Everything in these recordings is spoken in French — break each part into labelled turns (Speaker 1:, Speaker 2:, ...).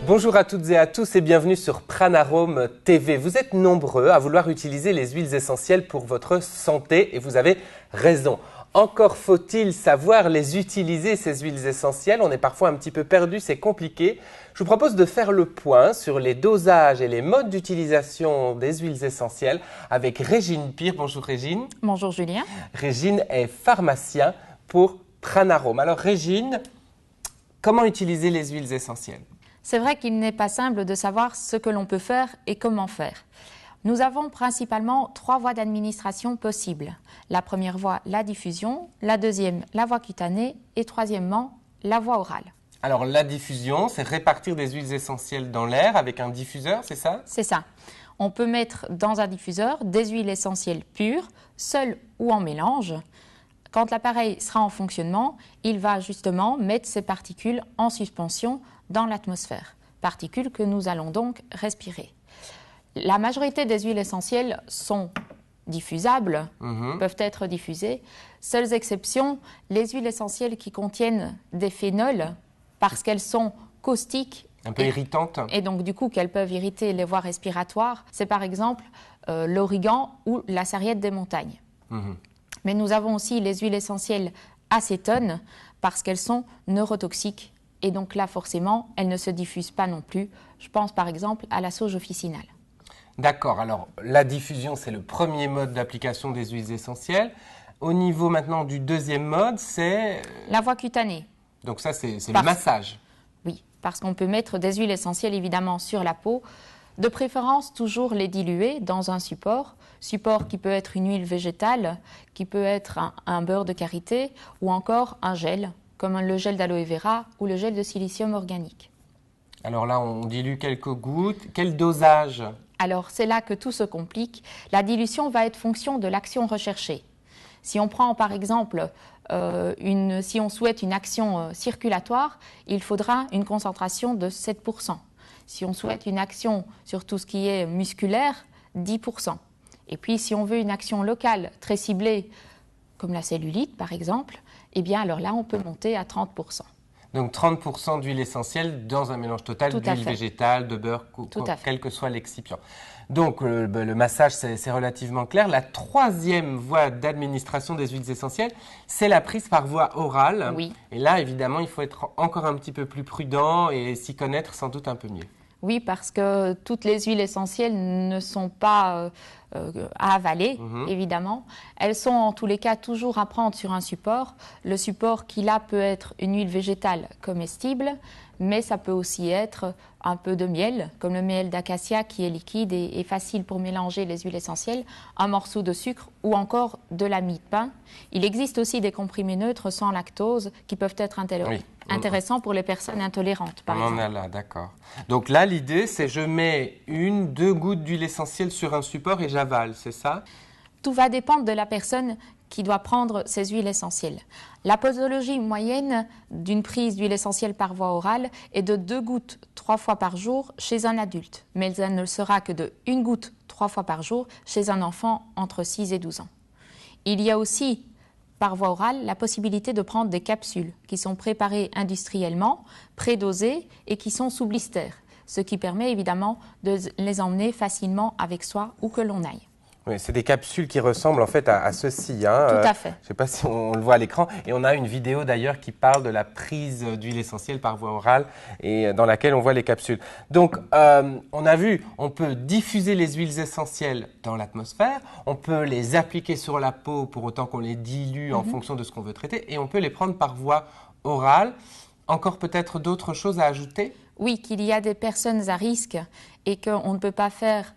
Speaker 1: Bonjour à toutes et à tous et bienvenue sur Pranarome TV. Vous êtes nombreux à vouloir utiliser les huiles essentielles pour votre santé et vous avez raison. Encore faut-il savoir les utiliser, ces huiles essentielles. On est parfois un petit peu perdu, c'est compliqué. Je vous propose de faire le point sur les dosages et les modes d'utilisation des huiles essentielles avec Régine Pire. Bonjour Régine.
Speaker 2: Bonjour Julien.
Speaker 1: Régine est pharmacien pour Pranarome. Alors Régine, comment utiliser les huiles essentielles ?
Speaker 2: C'est vrai qu'il n'est pas simple de savoir ce que l'on peut faire et comment faire. Nous avons principalement 3 voies d'administration possibles. La première voie, la diffusion, la deuxième, la voie cutanée et troisièmement, la voie orale.
Speaker 1: Alors la diffusion, c'est répartir des huiles essentielles dans l'air avec un diffuseur, c'est ça ?
Speaker 2: C'est ça. On peut mettre dans un diffuseur des huiles essentielles pures, seules ou en mélange. Quand l'appareil sera en fonctionnement, il va justement mettre ces particules en suspension dans l'atmosphère, particules que nous allons donc respirer. La majorité des huiles essentielles sont diffusables, peuvent être diffusées. Seules exceptions, les huiles essentielles qui contiennent des phénols, parce qu'elles sont caustiques.
Speaker 1: Un peu irritantes.
Speaker 2: Et donc du coup qu'elles peuvent irriter les voies respiratoires. C'est par exemple l'origan ou la sarriette des montagnes. Mais nous avons aussi les huiles essentielles acétones, parce qu'elles sont neurotoxiques. Et donc là, forcément, elles ne se diffusent pas non plus. Je pense par exemple à la sauge officinale.
Speaker 1: D'accord, alors la diffusion, c'est le premier mode d'application des huiles essentielles. Au niveau maintenant du deuxième mode, c'est…
Speaker 2: La voie cutanée.
Speaker 1: Donc ça, c'est le massage.
Speaker 2: Oui, parce qu'on peut mettre des huiles essentielles évidemment sur la peau. De préférence, toujours les diluer dans un support qui peut être une huile végétale, qui peut être un beurre de karité ou encore un gel, comme le gel d'aloe vera ou le gel de silicium organique.
Speaker 1: Alors là, on dilue quelques gouttes. Quel dosage ?
Speaker 2: Alors, c'est là que tout se complique. La dilution va être fonction de l'action recherchée. Si on prend par exemple, si on souhaite une action circulatoire, il faudra une concentration de 7%. Si on souhaite une action sur tout ce qui est musculaire, 10%. Et puis, si on veut une action locale très ciblée, comme la cellulite par exemple, eh bien alors là, on peut monter à 30%.
Speaker 1: Donc 30% d'huile essentielle dans un mélange total d'huile végétale, de beurre, quel que soit l'excipient. Donc le massage, c'est relativement clair. La troisième voie d'administration des huiles essentielles, c'est la prise par voie orale.
Speaker 2: Oui.
Speaker 1: Et là, évidemment, il faut être encore un petit peu plus prudent et s'y connaître sans doute un peu mieux.
Speaker 2: Oui, parce que toutes les huiles essentielles ne sont pas à avaler, évidemment. Elles sont en tous les cas toujours à prendre sur un support. Le support qui là peut être une huile végétale comestible, mais ça peut aussi être un peu de miel, comme le miel d'acacia qui est liquide et facile pour mélanger les huiles essentielles, un morceau de sucre ou encore de la mie de pain. Il existe aussi des comprimés neutres sans lactose qui peuvent être intéressants pour les personnes intolérantes, par exemple.
Speaker 1: On en a là, d'accord. Donc là, l'idée, c'est je mets 1-2 gouttes d'huile essentielle sur un support et j'avale, c'est ça ?
Speaker 2: Tout va dépendre de la personne qui doit prendre ces huiles essentielles. La posologie moyenne d'une prise d'huile essentielle par voie orale est de 2 gouttes 3 fois par jour chez un adulte, mais elle ne le sera que de 1 goutte 3 fois par jour chez un enfant entre 6 et 12 ans. Il y a aussi, par voie orale, la possibilité de prendre des capsules qui sont préparées industriellement, prédosées et qui sont sous blister, ce qui permet évidemment de les emmener facilement avec soi où que l'on aille.
Speaker 1: Oui, c'est des capsules qui ressemblent en fait à ceci.
Speaker 2: Tout à fait.
Speaker 1: Je ne sais pas si on le voit à l'écran. Et on a une vidéo d'ailleurs qui parle de la prise d'huile essentielle par voie orale et dans laquelle on voit les capsules. Donc, on a vu, on peut diffuser les huiles essentielles dans l'atmosphère. On peut les appliquer sur la peau pour autant qu'on les dilue en fonction de ce qu'on veut traiter. Et on peut les prendre par voie orale. Encore peut-être d'autres choses à ajouter ?
Speaker 2: Oui, qu'il y a des personnes à risque et qu'on ne peut pas faire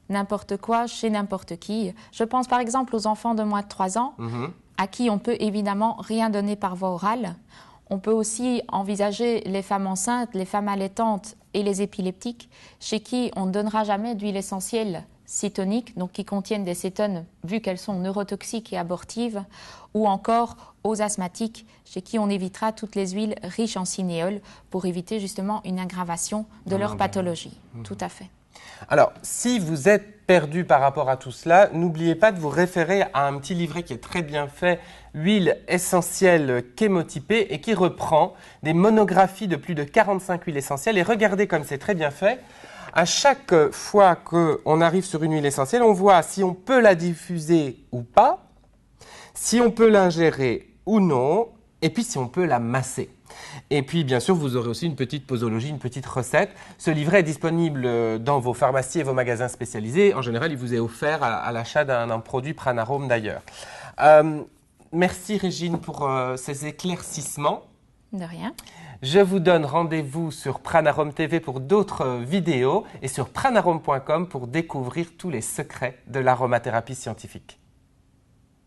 Speaker 2: n'importe quoi chez n'importe qui. Je pense par exemple aux enfants de moins de 3 ans, à qui on peut évidemment rien donner par voie orale. On peut aussi envisager les femmes enceintes, les femmes allaitantes et les épileptiques, chez qui on ne donnera jamais d'huile essentielle cétonique, donc qui contiennent des cétones, vu qu'elles sont neurotoxiques et abortives, ou encore aux asthmatiques, chez qui on évitera toutes les huiles riches en cinéole pour éviter justement une aggravation de leur pathologie. Tout à fait.
Speaker 1: Alors, si vous êtes perdu par rapport à tout cela, n'oubliez pas de vous référer à un petit livret qui est très bien fait, Huile essentielle chémotypée, et qui reprend des monographies de plus de 45 huiles essentielles. Et regardez comme c'est très bien fait. À chaque fois qu'on arrive sur une huile essentielle, on voit si on peut la diffuser ou pas, si on peut l'ingérer ou non, et puis si on peut la masser. Et puis, bien sûr, vous aurez aussi une petite posologie, une petite recette. Ce livret est disponible dans vos pharmacies et vos magasins spécialisés. En général, il vous est offert à l'achat d'un produit Pranarome d'ailleurs. Merci Régine pour ces éclaircissements.
Speaker 2: De rien.
Speaker 1: Je vous donne rendez-vous sur Pranarome TV pour d'autres vidéos et sur pranarome.com pour découvrir tous les secrets de l'aromathérapie scientifique.